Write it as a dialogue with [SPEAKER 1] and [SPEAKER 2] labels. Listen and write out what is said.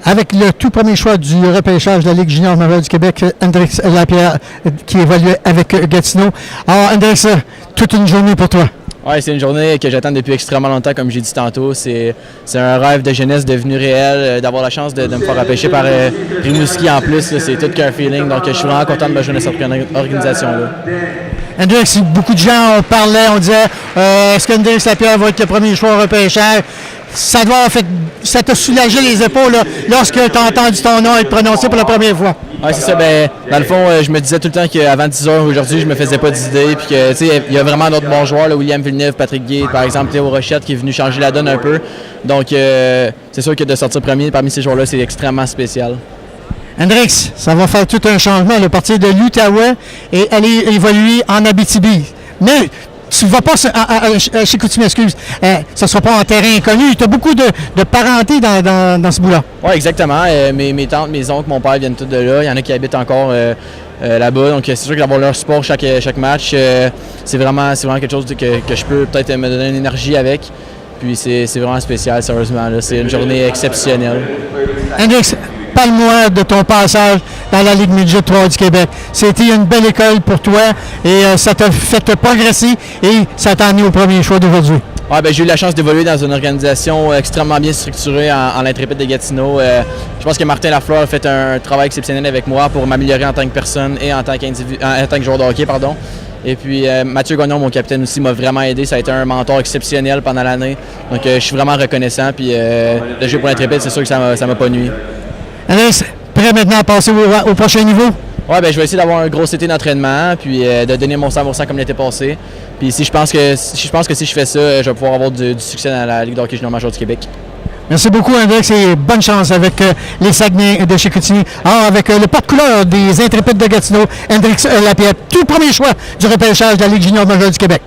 [SPEAKER 1] Avec le tout premier choix du repêchage de la Ligue junior majeure du Québec, Hendrix Lapierre, qui évolue avec Gatineau. Alors, Hendrix, toute une journée pour toi.
[SPEAKER 2] Oui, c'est une journée que j'attends depuis extrêmement longtemps, comme j'ai dit tantôt. C'est un rêve de jeunesse devenu réel, d'avoir la chance de me faire repêcher par Rimouski en plus. C'est tout qu'un feeling. Donc, je suis vraiment content de me joindre à cette organisation-là.
[SPEAKER 1] Hendrix, beaucoup de gens parlaient, on disait est-ce qu'Hendrix Lapierre va être le premier choix au repêchage? Ça t'a soulagé les épaules là, lorsque tu as entendu ton nom être prononcé pour la première fois.
[SPEAKER 2] Oui, c'est ça. Ben, dans le fond, je me disais tout le temps qu'avant 10 heures aujourd'hui, je me faisais pas d'idées. Puis que, tu sais, il y a vraiment d'autres bons joueurs, là, William Villeneuve, Patrick Guay, par exemple, Théo Rochette, qui est venu changer la donne un peu. Donc, c'est sûr que de sortir premier parmi ces joueurs-là, c'est extrêmement spécial.
[SPEAKER 1] Hendrix, ça va faire tout un changement, le partir de l'Outaouais et aller évoluer en Abitibi. Mais tu ne vas pas chez Chicoutimi, excuse. Ça ne sera pas en terrain inconnu. Tu as beaucoup de parenté dans ce bout-là.
[SPEAKER 2] Oui, exactement. Mes tantes, mes oncles, mon père viennent tous de là. Il y en a qui habitent encore là-bas. Donc, c'est sûr que d'avoir leur support chaque match, c'est vraiment quelque chose que je peux peut-être me donner une énergie avec. Puis, c'est vraiment spécial, sérieusement. C'est une journée exceptionnelle.
[SPEAKER 1] Hendrix, parle-moi de ton passage dans la Ligue Midget 3 du Québec. C'était une belle école pour toi et ça t'a fait progresser et ça t'a amené au premier choix d'aujourd'hui.
[SPEAKER 2] Ouais, ben, j'ai eu la chance d'évoluer dans une organisation extrêmement bien structurée en l'Intrépide de Gatineau. Je pense que Martin Lafleur a fait un travail exceptionnel avec moi pour m'améliorer en tant que personne et en tant que joueur de hockey. Et puis Mathieu Gagnon, mon capitaine aussi, m'a vraiment aidé. Ça a été un mentor exceptionnel pendant l'année. Donc je suis vraiment reconnaissant. Puis de jouer pour l'Intrépide, c'est sûr que ça m'a pas nuit.
[SPEAKER 1] Hendrix, prêt maintenant à passer au prochain niveau?
[SPEAKER 2] Oui, ben, je vais essayer d'avoir un gros été d'entraînement, puis de donner mon 100% comme l'été passé. Puis je pense que si je fais ça, je vais pouvoir avoir du succès dans la Ligue de hockey junior majeure du Québec.
[SPEAKER 1] Merci beaucoup, Hendrix, et bonne chance avec les Saguenay de Chicoutimi. Alors, avec le porte-couleur des Intrépides de Gatineau, Hendrix Lapierre, tout premier choix du repêchage de la Ligue junior majeure du Québec.